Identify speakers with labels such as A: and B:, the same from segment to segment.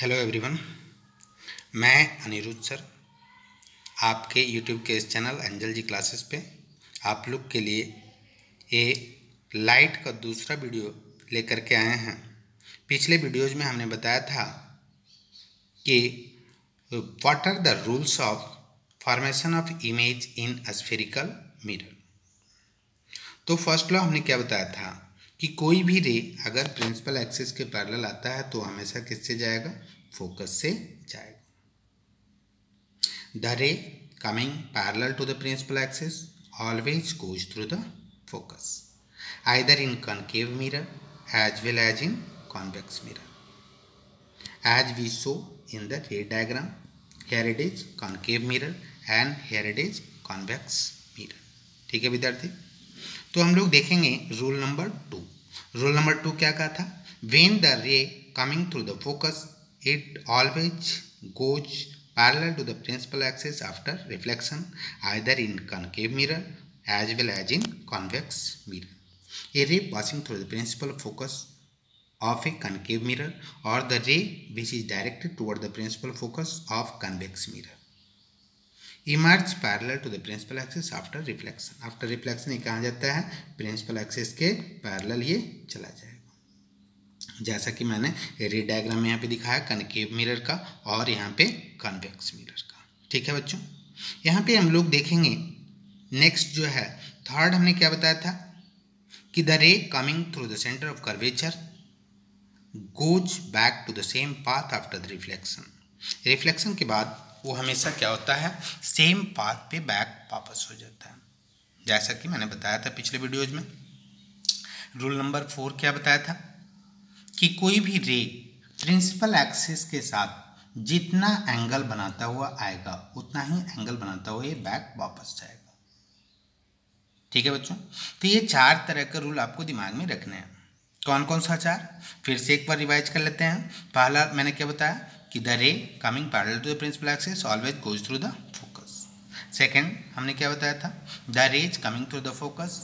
A: Hello everyone, मैं Anirudh sir आपके YouTube के इस चैनल एंजल जी क्लासेस पे आप लोग के लिए लाइट का दूसरा वीडियो लेकर के आए हैं। पिछले वीडियोज़ में हमने बताया था कि what are the rules of formation of image in spherical mirror. तो फर्स्ट लॉ हमने क्या बताया था कि कोई भी रे अगर प्रिंसिपल एक्सिस के पैरेलल आता है तो हमेशा किससे जाएगा? फोकस से जाएगा। The ray coming parallel to the principal axis always goes through the focus either in concave mirror as well as in convex mirror as we show in the ray diagram. Here it is concave mirror and here it is convex mirror. ठीक है विद्यार्थी, तो हम लोग देखेंगे rule number 2। Rule number 2 क्या कहा था? When the ray coming through the focus it always goes parallel to the principal axis after reflection either in concave mirror as well as in convex mirror. A ray passing through the principal focus of a concave mirror or the ray which is directed toward the principal focus of convex mirror emerge parallel to the principal axis after reflection. After reflection ये कहाँ जाता है? principal axis के parallel ये चला जाएगा। जैसा कि मैंने रे डायग्राम में यहाँ पे दिखाया कनकेव मिरर का और यहाँ पे कन्वेक्स मिरर का। ठीक है बच्चों, यहाँ पे हम लोग देखेंगे नेक्स्ट जो है थर्ड हमने क्या बताया था कि the ray coming through the centre of curvature goes back to the same path after the reflection. Reflection के बाद वो हमेशा क्या होता है? सेम पाथ पे बैक वापस हो जाता है, जैसा कि मैंने बताया था पिछले वीडियोज में। रूल नंबर 4 क्या बताया था कि कोई भी रे प्रिंसिपल एक्सिस के साथ जितना एंगल बनाता हुआ आएगा उतना ही एंगल बनाता हुआ ये बैक वापस जाएगा। ठीक है बच्चों, तो ये 4 तरह के रूल आपको दिमाग में रखने हैं। कौन कौन सा 4? फिर से एक बार रिवाइज कर लेते हैं। पहला मैंने क्या बताया कि the ray coming parallel to the principal axis always goes through the focus. Second हमने क्या बताया था? The rays coming through the focus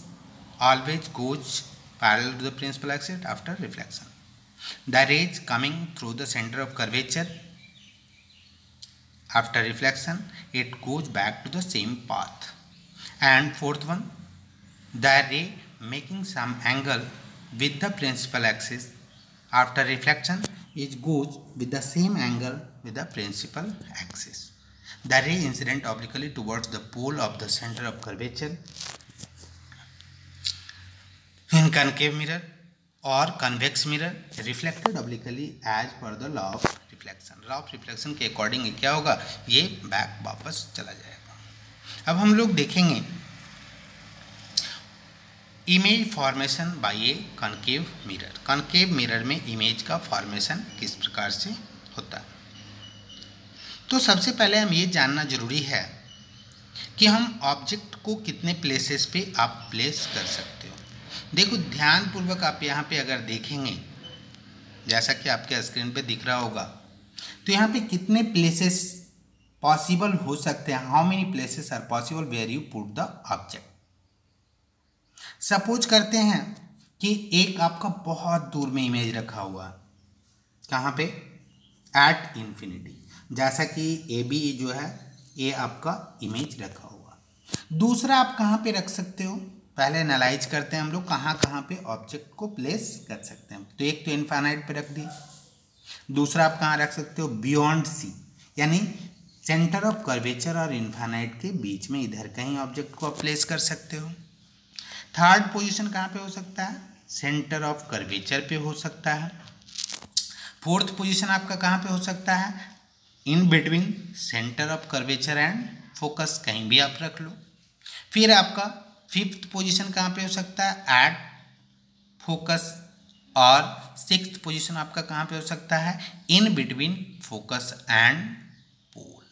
A: always goes parallel to the principal axis after reflection. The rays coming through the centre of curvature after reflection it goes back to the same path. And fourth one, the ray making some angle with the principal axis after reflection it goes with the same angle with the principal axis. The ray incident obliquely towards the pole of the center of curvature in concave mirror or convex mirror reflected obliquely as per the law of reflection. law of reflection के according क्या होगा? ये back वापस चला जाएगा। अब हम लोग देखेंगे image formation by A concave mirror. Concave mirror में इमेज का फॉर्मेशन किस प्रकार से होता है? तो सबसे पहले हम ये जानना जरूरी है कि हम ऑब्जेक्ट को कितने प्लेसेस पे आप प्लेस कर सकते हो। देखो ध्यानपूर्वक आप यहाँ पे अगर देखेंगे जैसा कि आपके स्क्रीन पे दिख रहा होगा, तो यहाँ पे कितने प्लेसेस पॉसिबल हो सकते हैं? How many places are possible where you put the object. Suppose करते हैं कि एक आपका बहुत दूर में इमेज रखा हुआ है, कहाँ पे? At infinity. जैसा कि ए बी जो है ये आपका इमेज रखा हुआ। दूसरा आप कहाँ पे रख सकते हो? पहले एनालाइज करते हैं हम लोग कहाँ कहाँ पे ऑब्जेक्ट को प्लेस कर सकते हैं। तो एक तो इनफाइनाइट पे रख दिए, दूसरा आप कहाँ रख सकते हो? बियॉन्ड सी, यानी सेंटर ऑफ कर्वेचर और इनफाइनाइट के बीच में इधर कहीं ऑब्जेक्ट को आप प्लेस कर सकते हो। थर्ड पोजीशन कहाँ पे हो सकता है? सेंटर ऑफ कर्वेचर पे हो सकता है। फोर्थ पोजीशन आपका कहाँ पे हो सकता है? इन between centre of curvature and focus, कहीं भी आप रख लो। फिर आपका फिफ्थ पोजीशन कहाँ पे हो सकता है? At focus. और सिक्स्थ पोजीशन आपका कहाँ पे हो सकता है? इन बिटवीन फोकस एंड पोल।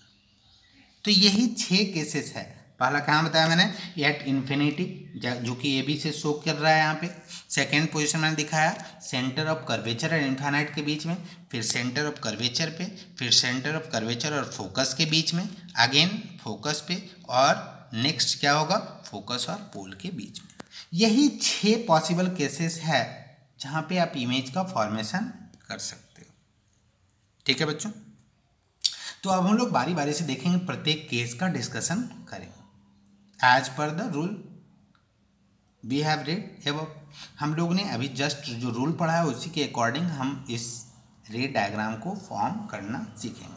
A: तो यही 6 केसेस है। पहला कहाँ बताया मैंने? एट इन्फिनिटी, जो कि ए बी से शो कर रहा है यहाँ पे। सेकेंड पोजीशन मैंने दिखाया सेंटर ऑफ कर्वेचर और इन्फाइनाइट के बीच में, फिर सेंटर ऑफ कर्वेचर पे, फिर सेंटर ऑफ कर्वेचर और फोकस के बीच में, अगेन फोकस पे, और नेक्स्ट क्या होगा? फोकस और पोल के बीच में। यही 6 पॉसिबल केसेस है जहाँ पे आप इमेज का फॉर्मेशन कर सकते हो। ठीक है बच्चों, तो अब हम लोग बारी बारी से देखेंगे, प्रत्येक केस का डिस्कशन करेंगे as per the rule we have read above. हम लोग ने अभी जस्ट जो रूल पढ़ा है उसी के अकॉर्डिंग हम इस रे डायग्राम को फॉर्म करना सीखेंगे।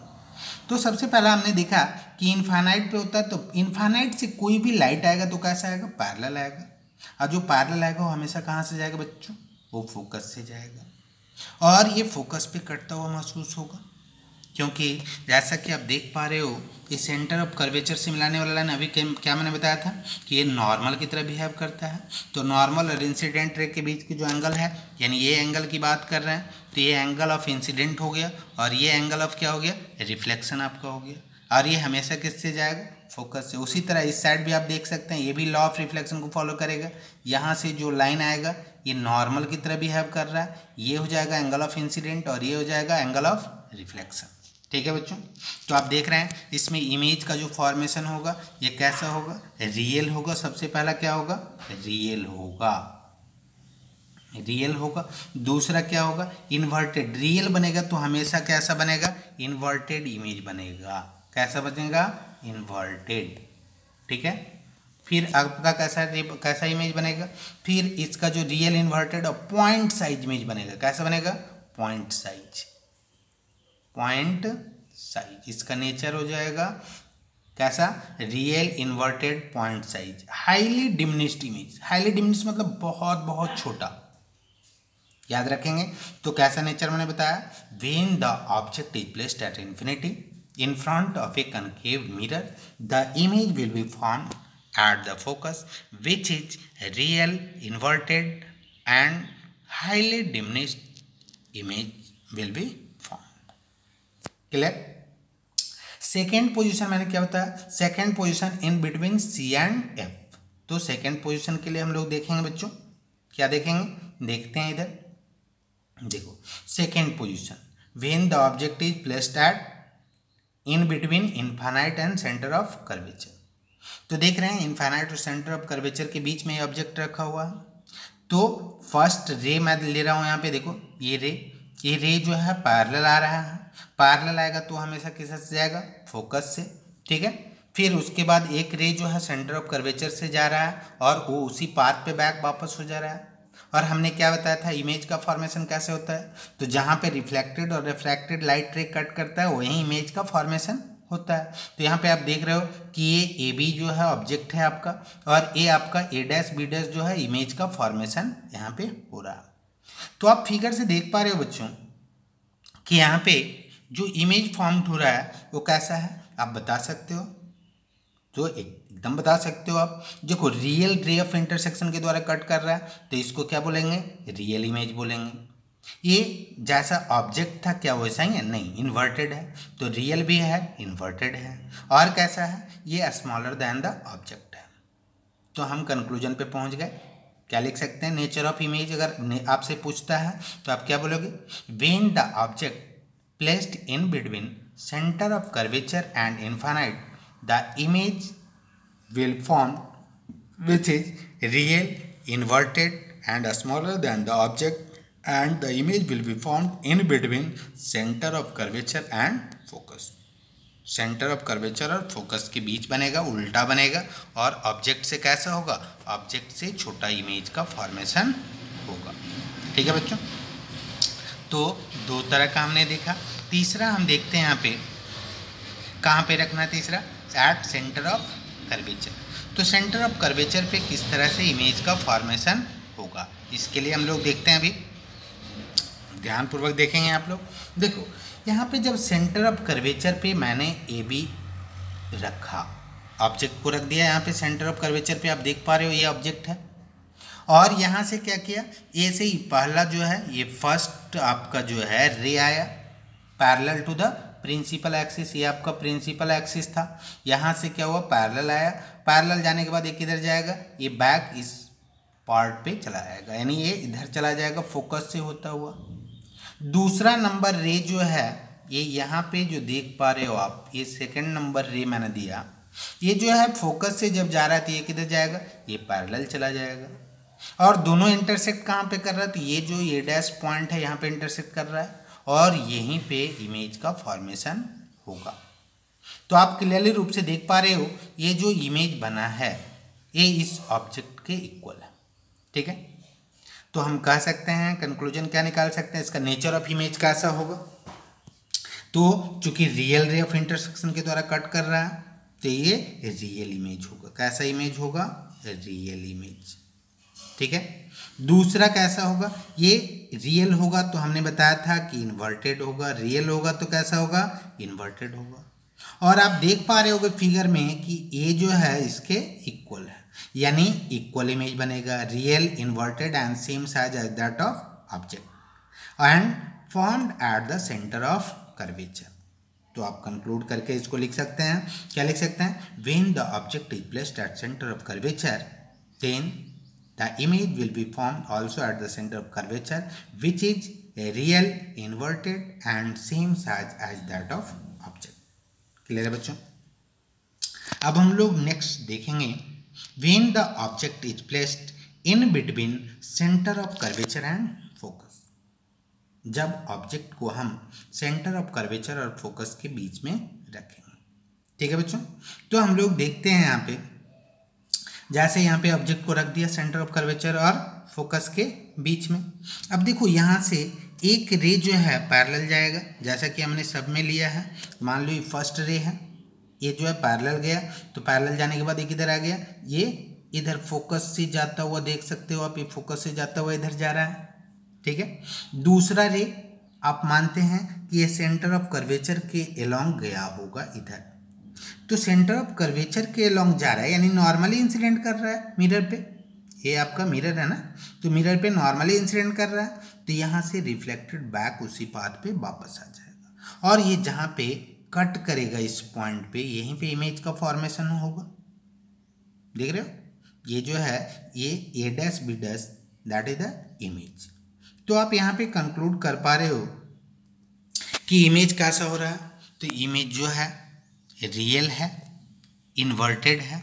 A: तो सबसे पहला हमने देखा कि इनफाइनाइट पे होता है, तो इनफाइनाइट से कोई भी लाइट आएगा तो कैसा आएगा, पैरेलल आएगा, और जो पैरेलल आएगा वो हमेशा कहाँ से जाएगा बच्चों, वो फोकस से जाएगा, और ये फोकस पे कटता हुआ महसूस होगा, क्योंकि जैसा कि आप देख पा रहे हो कि सेंटर ऑफ कर्वेचर से मिलाने वाला लाइन अभी क्या मैंने बताया था कि ये नॉर्मल की तरह बिहेव करता है। तो नॉर्मल और इंसिडेंट रे के बीच की जो एंगल है, यानी ये एंगल की बात कर रहे हैं, तो ये एंगल ऑफ इंसिडेंट हो गया, और ये एंगल ऑफ क्या हो गया, रिफ्लेक्शन आपका हो गया, और ये हमेशा किससे जाएगा, फोकस से। उसी तरह इस साइड भी आप देख सकते हैं, ये भी लॉ ऑफ रिफ्लेक्शन को फॉलो करेगा। यहाँ से जो लाइन आएगा ये नॉर्मल की तरह बिहेव कर रहा है, ये हो जाएगा एंगल ऑफ इंसिडेंट, और ये हो जाएगा एंगल ऑफ रिफ्लेक्शन। ठीक है बच्चों, तो आप देख रहे हैं इसमें इमेज का जो फॉर्मेशन होगा ये कैसा होगा, रियल होगा। सबसे पहला क्या होगा, रियल होगा, रियल होगा। दूसरा क्या होगा, इन्वर्टेड। रियल बनेगा तो हमेशा कैसा बनेगा, इन्वर्टेड इमेज बनेगा। कैसा बनेगा, इन्वर्टेड। ठीक है, फिर आपका कैसा इमेज बनेगा, फिर इसका जो रियल इन्वर्टेड और पॉइंट साइज इमेज बनेगा। कैसा बनेगा, पॉइंट साइज, पॉइंट साइज इसका नेचर हो जाएगा कैसा, real inverted point size. Highly diminished image, highly diminished मतलब बहुत बहुत छोटा, याद रखेंगे। तो कैसा नेचर मैंने बताया, when the object is placed at infinity in front of a concave mirror, the image will be formed at the focus, which is real, inverted and highly diminished image will be formed. Clear? Second position मैंने क्या बताया, second position in between C and F. तो second position के लिए हम लोग देखेंगे बच्चों, क्या देखेंगे, देखते हैं इधर देखो। Second position, when the object is placed eight in between infinite and centre of curvature. तो देख रहे हैं इनफाइनाइट और सेंटर ऑफ कर्वेचर के बीच में ये ऑब्जेक्ट रखा हुआ है। तो फर्स्ट रे मैं ले रहा हूँ यहाँ पे, देखो ये रे जो है पैरेलल आ रहा है, पैरेलल आएगा तो हमेशा किस से जाएगा, फोकस से। ठीक है, फिर उसके बाद एक रे जो है सेंटर ऑफ कर्वेचर से जा रहा है और वो उसी पाथ पे बैक वापस हो जा रहा है। और हमने क्या बताया था, इमेज का फॉर्मेशन कैसे होता है, तो जहाँ पे रिफ्लेक्टेड और रिफ्रैक्टेड लाइट रे कट करता है वहीं इमेज का फॉर्मेशन होता है। तो यहाँ पे आप देख रहे हो कि ये ए बी जो है ऑब्जेक्ट है आपका, और ये आपका ए डैश बी डैश जो है इमेज का फॉर्मेशन यहाँ पे हो रहा है। तो आप फिगर से देख पा रहे हो बच्चों कि यहाँ पे जो इमेज फॉर्म हो रहा है वो कैसा है, आप बता सकते हो, तो एकदम बता सकते हो आप। देखो रियल रे ऑफ इंटरसेक्शन के द्वारा कट कर रहा है तो इसको क्या बोलेंगे, रियल इमेज बोलेंगे। ये जैसा ऑब्जेक्ट था क्या वैसा ही है, नहीं, इन्वर्टेड है, तो रियल भी है, इन्वर्टेड है, और कैसा है, ये स्मॉलर देन द ऑब्जेक्ट है। तो हम कंक्लूजन पे पहुंच गए। क्या लिख सकते हैं, नेचर ऑफ इमेज अगर आपसे पूछता है तो आप क्या बोलोगे, when the object placed in between centre of curvature and infinite the image will form which is real, inverted and smaller than the object, and the image will be formed in between center of curvature and focus. Centre of curvature और focus के बीच बनेगा, उल्टा बनेगा, और object से कैसा होगा, object से छोटा इमेज का फॉर्मेशन होगा। ठीक है बच्चों, तो दो तरह का हमने देखा। तीसरा हम देखते हैं यहाँ पे कहाँ पे रखना है, तीसरा एट सेंटर ऑफ कर्वेचर। तो सेंटर ऑफ कर्वेचर पे किस तरह से इमेज का फॉर्मेशन होगा, इसके लिए हम लोग देखते हैं, अभी ध्यानपूर्वक देखेंगे आप लोग। देखो यहाँ पे जब सेंटर ऑफ कर्वेचर पे मैंने ए बी रखा, ऑब्जेक्ट को रख दिया यहाँ पे सेंटर ऑफ कर्वेचर पे, आप देख पा रहे हो ये ऑब्जेक्ट है, और यहाँ से क्या किया, ए से ही पहला जो है ये फर्स्ट आपका जो है रे आया parallel to the principal axis, ये आपका प्रिंसिपल एक्सिस था। यहाँ से क्या हुआ, पैरेलल आया, पैरेलल जाने के बाद ये किधर जाएगा, ये बैक इस पार्ट पे चला जाएगा, यानी ये इधर चला जाएगा फोकस से होता हुआ। दूसरा नंबर रे जो है ये यहाँ पे जो देख पा रहे हो आप, ये सेकंड नंबर रे मैंने दिया, ये जो है फोकस से जब जा रहा है तो ये किधर जाएगा, ये पैरेलल चला जाएगा। और दोनों इंटरसेक्ट कहाँ पे कर रहा है, तो ये जो ये डैश पॉइंट है यहाँ पे इंटरसेक्ट कर रहा है, और यहीं पे इमेज का फॉर्मेशन होगा। तो आप क्लियरली रूप से देख पा रहे हो ये जो इमेज बना है ये इस ऑब्जेक्ट के इक्वल है। ठीक है, तो हम कह सकते हैं कंक्लूजन क्या निकाल सकते हैं, इसका नेचर ऑफ इमेज कैसा होगा। तो चूंकि रियल रे ऑफ इंटरसेक्शन के द्वारा कट कर रहा है तो ये रियल इमेज होगा। कैसा इमेज होगा, रियल इमेज। ठीक है, दूसरा कैसा होगा, ये रियल होगा तो हमने बताया था कि इन्वर्टेड होगा, रियल होगा तो कैसा होगा, इन्वर्टेड होगा। और आप देख पा रहे होगे फिगर में कि ये जो है इसके इक्वल है, यानी इक्वल इमेज बनेगा, real, inverted and same size as that of object and formed at the centre of curvature. तो आप कंक्लूड करके इसको लिख सकते हैं, क्या लिख सकते हैं, when the object is placed at centre of curvature then the image will be formed also at the center of curvature which is a real, inverted and same size as that of object। Clear है बच्चों। अब हम लोग next देखेंगे when the object is placed in between center of curvature and focus। जब object को हम centre of curvature और फोकस के बीच में रखेंगे। ठीक है बच्चों, तो हम लोग देखते हैं यहाँ पे, जैसे यहाँ पे ऑब्जेक्ट को रख दिया सेंटर ऑफ कर्वेचर और फोकस के बीच में। अब देखो यहाँ से एक रे जो है पैरेलल जाएगा, जैसा कि हमने सब में लिया है। मान लो ये फर्स्ट रे है, ये जो है पैरेलल गया, तो पैरेलल जाने के बाद ये किधर आ गया, ये इधर फोकस से जाता हुआ देख सकते हो आप, ये फोकस से जाता हुआ इधर जा रहा है। ठीक है, दूसरा रे आप मानते हैं कि ये सेंटर ऑफ कर्वेचर के अलोंग गया होगा इधर, तो सेंटर ऑफ कर्वेचर के अलोंग जा रहा है, यानी नॉर्मली इंसिडेंट कर रहा है मिरर पे। ये आपका मिरर है ना, तो मिरर पे नॉर्मली इंसिडेंट कर रहा है, तो यहाँ से रिफ्लेक्टेड बैक उसी पाथ पे वापस आ जाएगा और ये जहाँ पे कट करेगा इस पॉइंट पे, यहीं पे इमेज का फॉर्मेशन होगा। देख रहे हो, ये जो है ये A dash B dash that is the image. तो आप यहाँ पे कंक्लूड कर पा रहे हो कि इमेज कैसा हो रहा है, तो इमेज जो है रियल है, इन्वर्टेड है।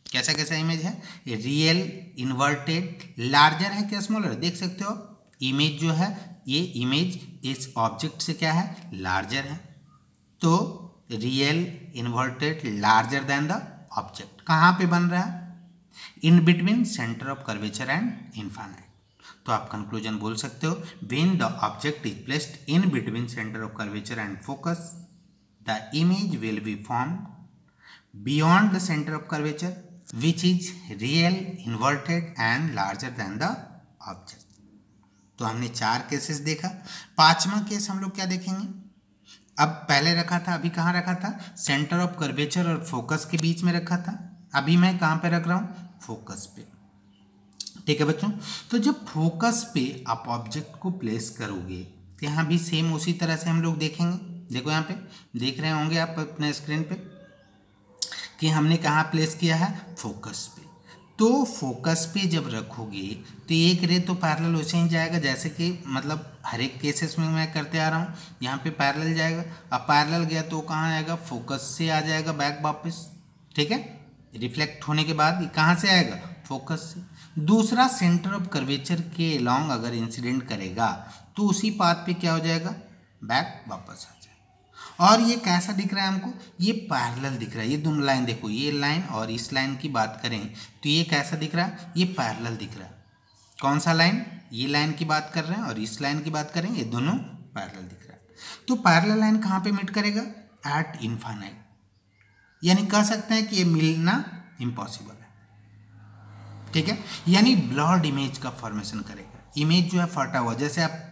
A: कैसा कैसा इमेज है, रियल, इन्वर्टेड, लार्जर है क्या स्मॉलर, देख सकते हो इमेज जो है ये इमेज इस ऑब्जेक्ट से क्या है, लार्जर है। तो real, inverted, larger than the object कहाँ पे बन रहा है, इन between centre of curvature and infinite. तो आप कंक्लूजन बोल सकते हो when the object is placed in between centre of curvature and focus the image will be formed beyond the center of curvature which is real, inverted and larger than the object। तो हमने 4 cases देखा। 5वां case हम लोग क्या देखेंगे, अब पहले रखा था, अभी कहाँ रखा था, सेंटर ऑफ कर्वेचर और फोकस के बीच में रखा था, अभी मैं कहाँ पे रख रहा हूँ, फोकस पे। ठीक है बच्चों, तो जब फोकस पे आप ऑब्जेक्ट को प्लेस करोगे तो यहाँ भी सेम उसी तरह से हम लोग देखेंगे। देखो यहाँ पे देख रहे होंगे आप अपने स्क्रीन पे कि हमने कहाँ प्लेस किया है, फोकस पे। तो फोकस पे जब रखोगे तो एक रे तो पैरेलल वैसे ही जाएगा जैसे कि मतलब हर एक केसेस में मैं करते आ रहा हूँ, यहाँ पे पैरेलल जाएगा। अब पैरेलल गया तो कहाँ आएगा, फोकस से आ जाएगा बैक वापस। ठीक है, रिफ्लेक्ट होने के बाद कहाँ से आएगा, फोकस से। दूसरा सेंटर ऑफ कर्वेचर के लॉन्ग अगर इंसिडेंट करेगा तो उसी पाथ पे क्या हो जाएगा, बैक वापस आ जाएगा। और ये कैसा दिख रहा है हमको, ये पैरेलल दिख रहा है। ये दोनों लाइन देखो, ये लाइन और इस लाइन की बात करें तो ये कैसा दिख रहा है, ये पैरेलल दिख रहा है। कौन सा लाइन, ये लाइन की बात कर रहे हैं और इस लाइन की बात करें, ये दोनों पैरेलल दिख रहा है। तो पैरेलल लाइन कहाँ पे मीट करेगा, एट इनफाइनाइट, यानी कह सकते हैं कि ये मिलना इम्पॉसिबल है। ठीक है, यानी ब्लॉर्ड इमेज का फॉर्मेशन करेगा। इमेज जो है फटा हुआ, जैसे आप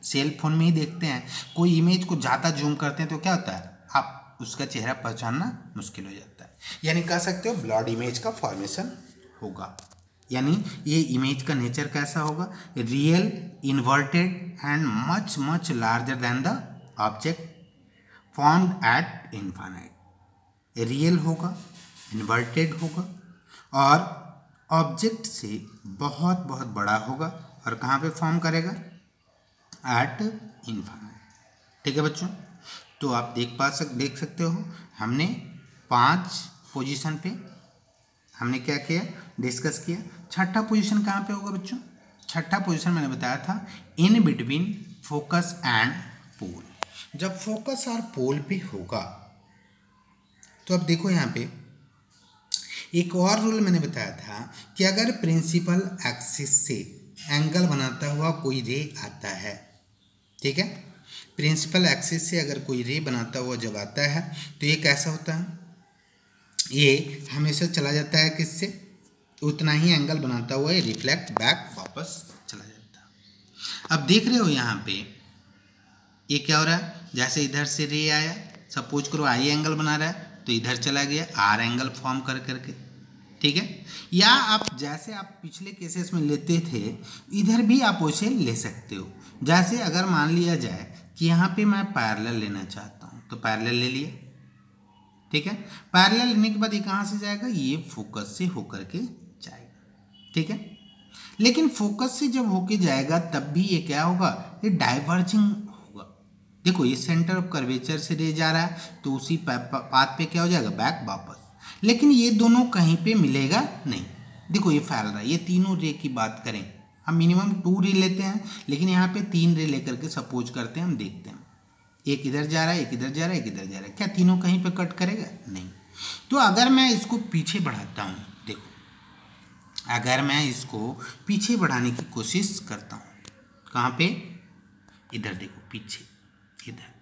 A: सेल फोन में ही देखते हैं, कोई इमेज को ज़्यादा जूम करते हैं तो क्या होता है, आप उसका चेहरा पहचानना मुश्किल हो जाता है। यानी कह सकते हो ब्लॉर्ड इमेज का फॉर्मेशन होगा। यानी ये इमेज का नेचर कैसा होगा, real, inverted and much much larger than the object formed at infinite. Real होगा, इन्वर्टेड होगा और ऑब्जेक्ट से बहुत बहुत बड़ा होगा और कहाँ पे फॉर्म करेगा, एट इनफाइनाइट। ठीक है बच्चों, तो आप देख सकते हो हमने 5 पोजीशन पे हमने क्या किया, डिस्कस किया। छठा पोजीशन कहाँ पे होगा बच्चों, छठा पोजीशन मैंने बताया था इन बिटवीन फोकस एंड पोल। जब फोकस और पोल पे होगा तो अब देखो यहाँ पे एक और रूल मैंने बताया था कि अगर प्रिंसिपल एक्सिस से एंगल बनाता हुआ कोई रे आता है, ठीक है, प्रिंसिपल एक्सिस से अगर कोई रे बनाता हुआ जब आता है तो ये कैसा होता है, ये हमेशा चला जाता है किससे, उतना ही एंगल बनाता हुआ ये रिफ्लेक्ट बैक वापस चला जाता है। अब देख रहे हो यहाँ पे ये क्या हो रहा है, जैसे इधर से रे आया, सपोज करो आई एंगल बना रहा है तो इधर चला गया आर एंगल फॉर्म कर करके, ठीक है। या आप जैसे आप पिछले केसेस में लेते थे इधर भी आप उसे ले सकते हो। जैसे अगर मान लिया जाए कि यहाँ पे मैं पैरेलल लेना चाहता हूँ तो पैरेलल ले लिया, ठीक है। पैरेलल लेने के बाद ये कहाँ से जाएगा, ये फोकस से होकर के जाएगा, ठीक है। लेकिन फोकस से जब होके जाएगा तब भी ये क्या होगा, ये डाइवर्जिंग होगा। देखो ये सेंटर ऑफ कर्वेचर से रे जा रहा है तो उसी पाथ पे क्या हो जाएगा, बैक वापस। लेकिन ये दोनों कहीं पे मिलेगा नहीं। देखो ये फैल रहा है, ये तीनों रे की बात करें हम मिनिमम 2 रे लेते हैं, लेकिन यहाँ पे 3 रे लेकर के सपोज करते हैं, हम देखते हैं एक इधर जा रहा है, एक इधर जा रहा है, एक इधर जा रहा है, क्या तीनों कहीं पे कट करेगा, नहीं। तो अगर मैं इसको पीछे बढ़ाता हूँ, देखो अगर मैं इसको पीछे बढ़ाने की कोशिश करता हूँ, कहाँ पे, इधर देखो पीछे, इधर,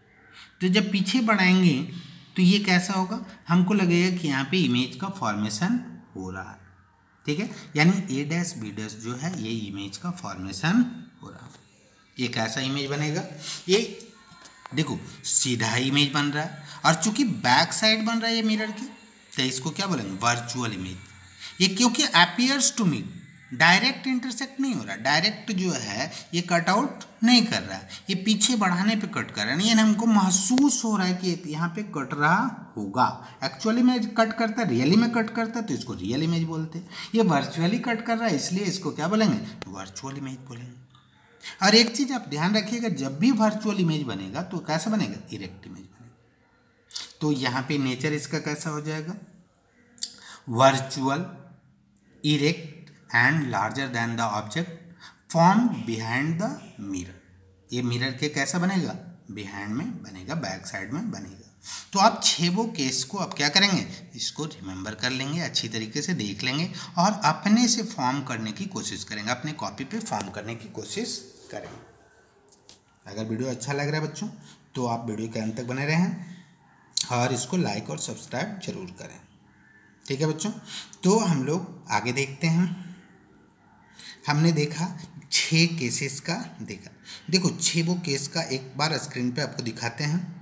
A: तो जब पीछे बढ़ाएंगे तो ये कैसा होगा, हमको लगेगा कि यहाँ पे इमेज का फॉर्मेशन हो रहा है, ठीक है। यानी ए डैश बी डैश जो है ये इमेज का फॉर्मेशन हो रहा है। ये कैसा इमेज बनेगा, ये देखो सीधा इमेज बन रहा है और चूंकि बैक साइड बन रहा है ये मिरर के, तो इसको क्या बोलेंगे, वर्चुअल इमेज। ये क्योंकि appears to me, direct intersect नहीं हो रहा, डायरेक्ट जो है ये कट आउट नहीं कर रहा है, ये पीछे बढ़ाने पे कट कर रहा है, नहीं हमको महसूस हो रहा है कि यहाँ पे कट रहा होगा। एक्चुअली में कट करता है, रियली में कट करता है तो इसको रियल इमेज बोलते हैं। ये वर्चुअली कट कर रहा है इसलिए इसको क्या बोलेंगे, वर्चुअल इमेज बोलेंगे। और एक चीज आप ध्यान रखिएगा, जब भी वर्चुअल इमेज बनेगा तो कैसा बनेगा, इरेक्ट इमेज बनेगा। तो यहाँ पे नेचर इसका कैसा हो जाएगा, virtual, erect and larger than the object form behind the mirror. ये मिरर के कैसा बनेगा, बिहाइंड में बनेगा, बैक साइड में बनेगा। तो आप 6 केस को आप क्या करेंगे, इसको रिमेंबर कर लेंगे, अच्छी तरीके से देख लेंगे और अपने से फॉर्म करने की कोशिश करेंगे, अपने कॉपी पे फॉर्म करने की कोशिश करेंगे। अगर वीडियो अच्छा लग रहा है बच्चों तो आप वीडियो के अंत तक बने रहें और इसको लाइक और सब्सक्राइब जरूर करें, ठीक है बच्चों। तो हम लोग आगे देखते हैं। हमने देखा 6 केसेस का देखा, देखो 6 केस का एक बार स्क्रीन पे आपको दिखाते हैं।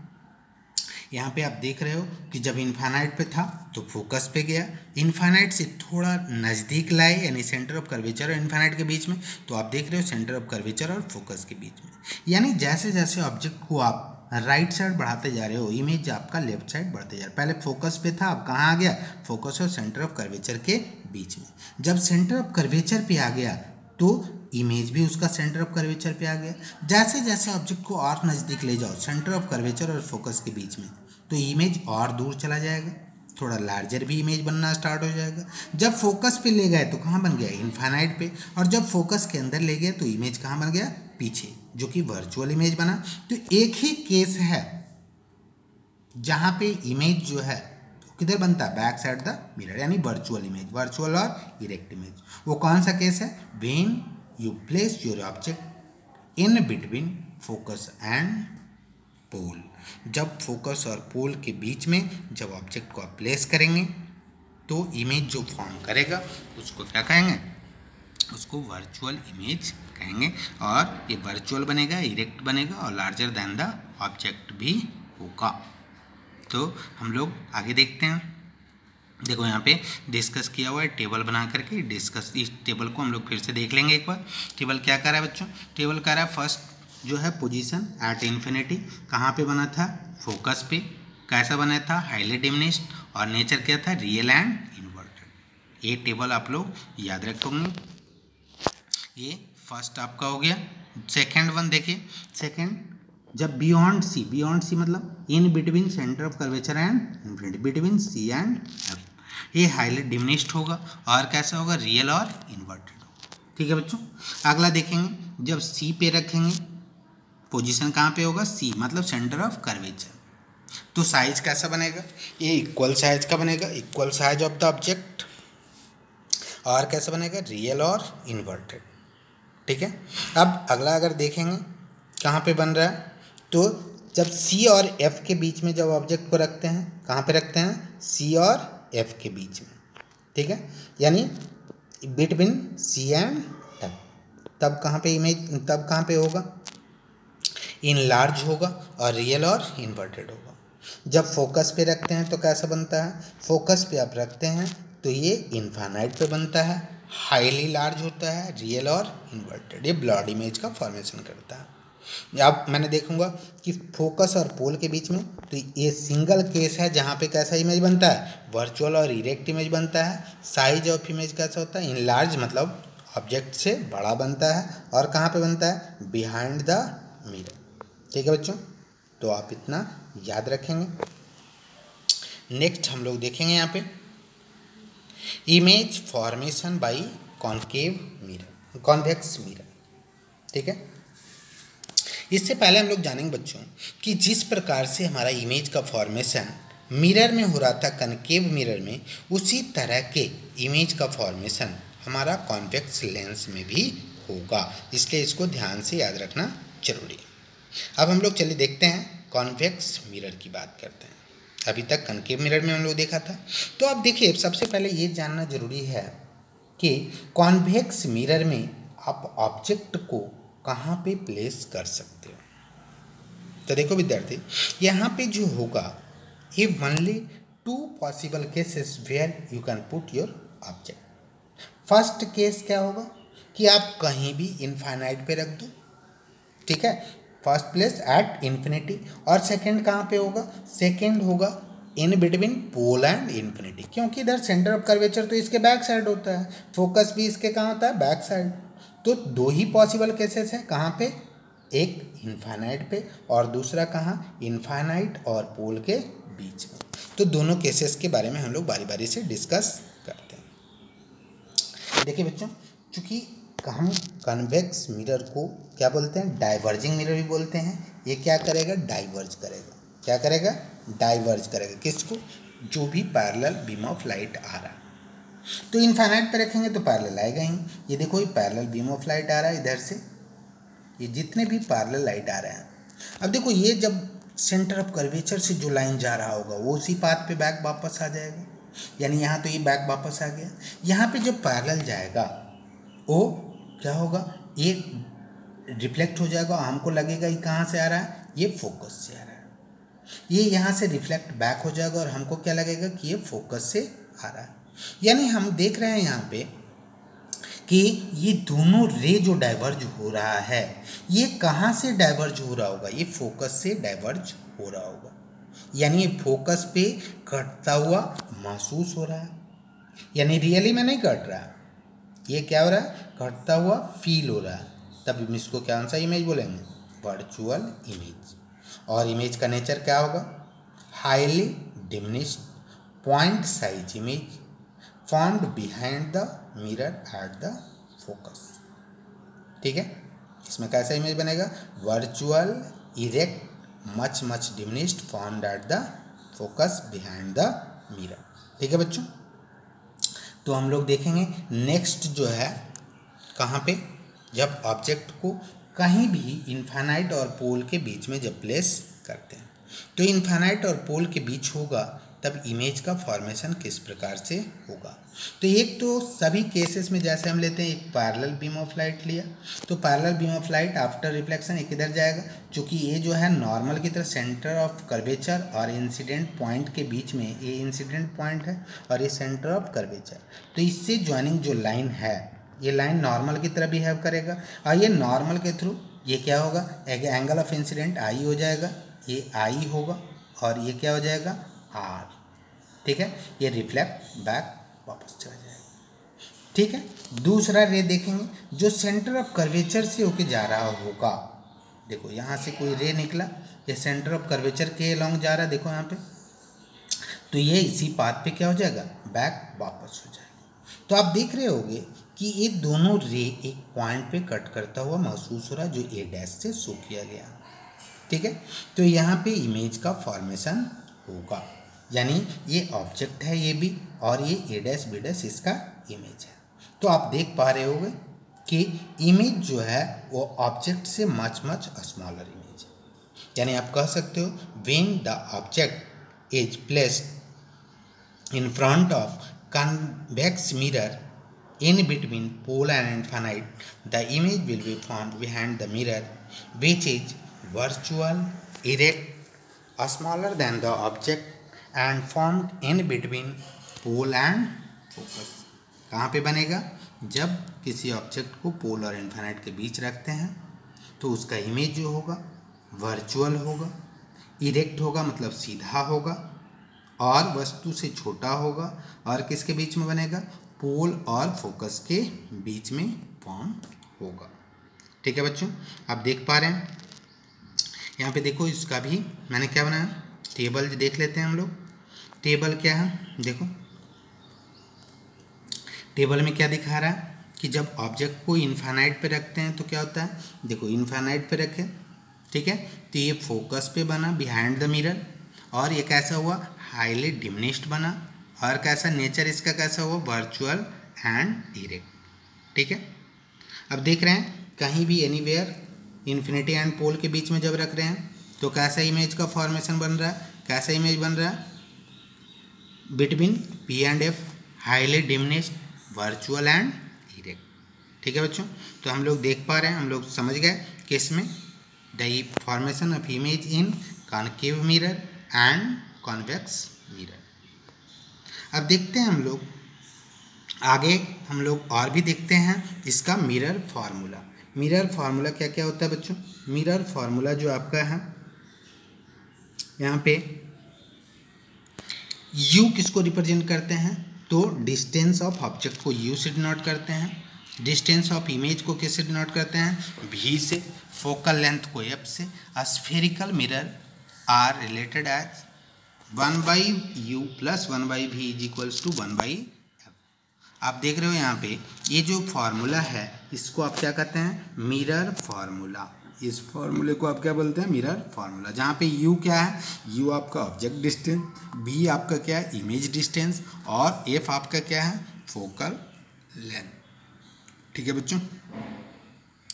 A: यहाँ पे आप देख रहे हो कि जब इन्फानाइट पे था तो फोकस पे गया, इन्फानाइट से थोड़ा नज़दीक लाए यानी सेंटर ऑफ कर्वेचर और इन्फानाइट के बीच में, तो आप देख रहे हो सेंटर ऑफ कर्वेचर और फोकस के बीच में। यानी जैसे जैसे ऑब्जेक्ट को आप राइट साइड बढ़ाते जा रहे हो इमेज आपका लेफ्ट साइड बढ़ते जा रहा है। पहले फोकस पे था, अब कहाँ आ गया, फोकस और सेंटर ऑफ कर्वेचर के बीच में। जब सेंटर ऑफ कर्वेचर पे आ गया तो इमेज भी उसका सेंटर ऑफ कर्वेचर पे आ गया। जैसे जैसे ऑब्जेक्ट को और नज़दीक ले जाओ सेंटर ऑफ कर्वेचर और फोकस के बीच में तो इमेज और दूर चला जाएगा, थोड़ा लार्जर भी इमेज बनना स्टार्ट हो जाएगा। जब फोकस पे ले गए तो कहाँ बन गया, इन्फानाइट पे, और जब फोकस के अंदर ले गए तो इमेज कहाँ बन गया, पीछे, जो कि वर्चुअल इमेज बना। तो एक ही केस है जहाँ पे इमेज जो है किधर बनता है, बैक साइड द मिरर, यानी वर्चुअल इमेज, वर्चुअल और इरेक्ट इमेज। वो कौन सा केस है, when you place your object in between focus and pole. जब फोकस और पोल के बीच में जब ऑब्जेक्ट को आप प्लेस करेंगे तो इमेज जो फॉर्म करेगा उसको क्या कहेंगे, उसको वर्चुअल इमेज कहेंगे। और ये वर्चुअल बनेगा, इरेक्ट बनेगा और लार्जर देन द ऑब्जेक्ट भी होगा। तो हम लोग आगे देखते हैं। देखो यहाँ पे डिस्कस किया हुआ है टेबल बना करके, डिस्कस, इस टेबल को हम लोग फिर से देख लेंगे एक बार। टेबल क्या कर रहा है बच्चों, टेबल कर रहा है फर्स्ट जो है पोजीशन एट इन्फिनिटी, कहाँ पे बना था, फोकस पे। कैसा बना था, हाईली डिमिनिश्ड, और नेचर क्या था, रियल एंड इन्वर्टेड। ये टेबल आप लोग याद रखोगे। ये फर्स्ट आपका हो गया। सेकेंड वन देखिए, सेकेंड जब बियॉन्ड सी मतलब in between centre of curvature and infinity, between C and F, ये हाईली डिमिनिश्ड होगा। और कैसा होगा, रियल और इन्वर्टेड होगा। ठीक है बच्चों। अगला देखेंगे, जब सी पे रखेंगे पोजीशन कहाँ पे होगा, सी, मतलब सेंटर ऑफ कर्वेचर। तो साइज कैसा बनेगा, ये इक्वल साइज का बनेगा, equal size of the object. और कैसा बनेगा, रियल और इन्वर्टेड। ठीक है। अब अगला अगर देखेंगे कहाँ पे बन रहा है, तो जब सी और एफ के बीच में जब ऑब्जेक्ट को रखते हैं, कहाँ पे रखते हैं, सी और एफ के बीच में। ठीक है, यानी बिटवीन सी एंड एफ। तब कहाँ पे इमेज, तब कहाँ पे होगा, इन लार्ज होगा और रियल और इन्वर्टेड होगा। जब फोकस पे रखते हैं तो कैसा बनता है, फोकस पे आप रखते हैं तो ये इन्फानाइट पे बनता है, हाईली लार्ज होता है, रियल और इन्वर्टेड। ये ब्लॉड इमेज का फॉर्मेशन करता है। अब मैंने देखूंगा कि फोकस और पोल के बीच में, तो ये सिंगल केस है जहाँ पे कैसा इमेज बनता है, वर्चुअल और इरेक्ट इमेज बनता है। साइज ऑफ इमेज कैसा होता है, इन लार्ज, मतलब ऑब्जेक्ट से बड़ा बनता है। और कहाँ पे बनता है, बिहाइंड द मिरर। ठीक है बच्चों, तो आप इतना याद रखेंगे। नेक्स्ट हम लोग देखेंगे यहाँ पे image formation by concave mirror, convex mirror. ठीक है, इससे पहले हम लोग जानेंगे बच्चों कि जिस प्रकार से हमारा इमेज का फॉर्मेशन मिरर में हो रहा था कॉनकेव मिरर में, उसी तरह के इमेज का फॉर्मेशन हमारा कॉन्वेक्स लेंस में भी होगा। इसलिए इसको ध्यान से याद रखना जरूरी है। अब हम लोग चलिए देखते हैं कॉन्वेक्स मिरर की बात करते हैं। अभी तक कॉनकेव मिरर में हम लोग देखा था। तो अब देखिए, सबसे पहले ये जानना जरूरी है कि कॉन्वेक्स मिरर में आप ऑब्जेक्ट को कहाँ पे प्लेस कर सकते हो। तो देखो विद्यार्थी, यहाँ पे जो होगा, ये only 2 possible cases where you can put your object. First case क्या होगा कि आप कहीं भी इनफाइनाइट पे रख दो। ठीक है, फर्स्ट प्लेस एट इन्फिनिटी। और सेकंड कहाँ पे होगा, सेकंड होगा in between pole and infinity, क्योंकि इधर सेंटर ऑफ कर्वेचर तो इसके बैक साइड होता है, फोकस भी इसके कहाँ होता है, बैक साइड। तो 2 ही पॉसिबल केसेस हैं, कहाँ पे, एक इनफाइनाइट पे और दूसरा कहाँ, इनफाइनाइट और पोल के बीच में। तो दोनों केसेस के बारे में हम लोग बारी बारी से डिस्कस करते हैं। देखिए बच्चों, चूँकि हम कन्वेक्स मिरर को क्या बोलते हैं, डाइवर्जिंग मिरर भी बोलते हैं। ये क्या करेगा, डाइवर्ज करेगा। क्या करेगा, डाइवर्ज करेगा। किसको, जो भी पैरेलल बीम ऑफ लाइट आ रहा है। तो इनफाइनाइट पे रखेंगे तो पैरेलल आएगा ही। ये देखो, ये पैरेलल बीम ऑफ लाइट आ रहा है इधर से, ये जितने भी पैरेलल लाइट आ रहे हैं। अब देखो, ये जब सेंटर ऑफ कर्वेचर से जो लाइन जा रहा होगा वो उसी पाथ पे बैक वापस आ जाएगा। यानी यहाँ तो ये बैक वापस आ गया। यहाँ पे जब पैरेलल जाएगा वो क्या होगा, ये रिफ्लेक्ट हो जाएगा। हमको लगेगा ये कहाँ से आ रहा है, ये फोकस से आ रहा है। ये यहाँ से रिफ्लेक्ट बैक हो जाएगा और हमको क्या लगेगा कि ये फोकस से आ रहा है। यानी हम देख रहे हैं यहाँ पे कि ये दोनों रे जो डाइवर्ज हो रहा है, ये कहाँ से डाइवर्ज हो रहा होगा, ये फोकस से डाइवर्ज हो रहा होगा। यानी ये फोकस पे कटता हुआ महसूस हो रहा है, यानी रियली में नहीं कट रहा है। ये क्या हो रहा है, कटता हुआ फील हो रहा है। तब इसको कौन सा इमेज बोलेंगे, वर्चुअल इमेज। और इमेज का नेचर क्या होगा, highly diminished point size image formed behind the mirror at the focus. ठीक है, इसमें कैसा इमेज बनेगा, virtual erect much diminished formed at the focus behind the mirror. ठीक है बच्चों, तो हम लोग देखेंगे नेक्स्ट जो है कहाँ पे, जब ऑब्जेक्ट को कहीं भी इनफाइनाइट और पोल के बीच में जब प्लेस करते हैं। तो इनफाइनाइट और पोल के बीच होगा तब इमेज का फॉर्मेशन किस प्रकार से होगा। तो एक तो सभी केसेस में जैसे हम लेते हैं, एक पैरेलल बीम ऑफ लाइट लिया, तो parallel beam of light after reflection एक इधर जाएगा, क्योंकि ये जो है नॉर्मल की तरह सेंटर ऑफ कर्वेचर और इंसिडेंट पॉइंट के बीच में, ये इंसिडेंट पॉइंट है और ये सेंटर ऑफ कर्वेचर। तो इससे ज्वाइनिंग जो लाइन है, ये लाइन नॉर्मल की तरह बिहेव करेगा और ये नॉर्मल के थ्रू ये क्या होगा, एंगल ऑफ इंसिडेंट आई हो जाएगा, ये आई होगा और ये क्या हो जाएगा, आर। ठीक है, ये रिफ्लेक्ट बैक वापस चला जाएगा। ठीक है, दूसरा रे देखेंगे जो सेंटर ऑफ कर्वेचर से होके जा रहा होगा। देखो यहाँ से कोई रे निकला, ये सेंटर ऑफ कर्वेचर के अलॉन्ग जा रहा है, देखो यहाँ पे, तो ये इसी पाथ पे क्या हो जाएगा, बैक वापस हो जाएगा। तो आप देख रहे होगे कि ये दोनों रे एक पॉइंट पे कट करता हुआ महसूस हो रहा है, जो ए डैश से शो किया गया। ठीक है। तो यहाँ पे इमेज का फॉर्मेशन होगा, यानी ये ऑब्जेक्ट है ये भी, और ये ए डैश बी डैश इसका इमेज है। तो आप देख पा रहे होगे कि इमेज जो है वो ऑब्जेक्ट से मच स्मॉलर इमेज है, यानी आप कह सकते हो when the object is placed in front of convex mirror in between pole and infinite, the image will be formed behind the mirror, which is virtual, erect, smaller than the object, and formed in between pole and focus. कहाँ पे बनेगा? जब किसी object को पोल और infinite के बीच रखते हैं तो उसका इमेज जो होगा वर्चुअल होगा, इरेक्ट होगा मतलब सीधा होगा, और वस्तु से छोटा होगा, और किसके बीच में बनेगा? पोल और फोकस के बीच में फॉर्म होगा। ठीक है बच्चों, आप देख पा रहे हैं यहाँ पे, देखो इसका भी मैंने क्या बनाया, टेबल देख लेते हैं हम लोग। टेबल क्या है, देखो टेबल में क्या दिखा रहा है कि जब ऑब्जेक्ट को इन्फिनाइट पे रखते हैं तो क्या होता है, देखो इन्फिनाइट पे रखें, ठीक है, तो ये फोकस पे बना बिहाइंड द मिरर, और ये कैसा हुआ, हाईली डिमिनिश्ड बना, और कैसा नेचर इसका कैसा हुआ, वर्चुअल एंड इरेक्ट। ठीक है, अब देख रहे हैं कहीं भी एनीवेयर इन्फिनिटी एंड पोल के बीच में जब रख रहे हैं तो कैसा इमेज का फॉर्मेशन बन रहा है, कैसा इमेज बन रहा है, between P and F, highly diminished, virtual and erect. ठीक है बच्चों, तो हम लोग देख पा रहे हैं, हम लोग समझ गए कि इसमें the formation of image in concave mirror and convex mirror. अब देखते हैं हम लोग आगे, हम लोग और भी देखते हैं इसका मिरर फार्मूला। मिरर फार्मूला क्या क्या होता है बच्चों? मिरर फार्मूला जो आपका है यहाँ पे U किसको रिप्रेजेंट करते हैं, तो डिस्टेंस ऑफ ऑब्जेक्ट को U से डिनोट करते हैं, डिस्टेंस ऑफ इमेज को किससे डिनोट करते हैं, V से, फोकल लेंथ को F से। Spherical mirror are related as 1/u + 1/v = 1/f। आप देख रहे हो यहाँ पे ये जो फार्मूला है इसको आप क्या कहते हैं, मिरर फार्मूला। इस फार्मूले को आप क्या बोलते हैं, मिरर फार्मूला, जहाँ पे u क्या है, u आपका ऑब्जेक्ट डिस्टेंस, v आपका क्या है, इमेज डिस्टेंस, और f आपका क्या है, फोकल लेंथ। ठीक है बच्चों,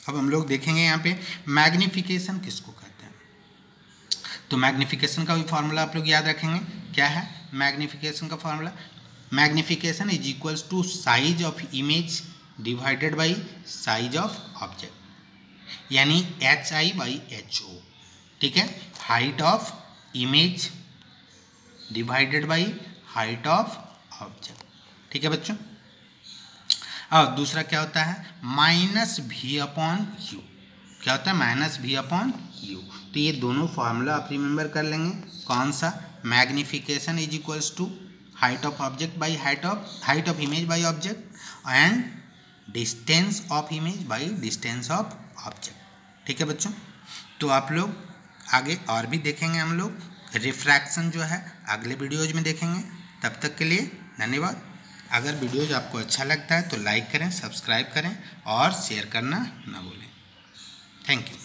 A: अब हम लोग देखेंगे यहाँ पे मैग्निफिकेशन किसको कहते हैं। तो मैग्निफिकेशन का भी फार्मूला आप लोग याद रखेंगे, क्या है मैग्निफिकेशन का formula, magnification = size of image divided by size of object, यानी HI/HO। ठीक है, height of image divided by height of object. ठीक है बच्चों, और दूसरा क्या होता है, -v/u। क्या होता है, -v/u। तो ये दोनों फार्मूला आप रिमेंबर कर लेंगे। कौन सा, magnification = height of object by height of image by object, and distance of image by distance of object. ठीक है बच्चों, तो आप लोग आगे और भी देखेंगे, हम लोग रिफ्रैक्शन जो है अगले वीडियोज में देखेंगे। तब तक के लिए धन्यवाद। अगर वीडियोज आपको अच्छा लगता है तो लाइक करें, सब्सक्राइब करें और शेयर करना ना भूलें। Thank you.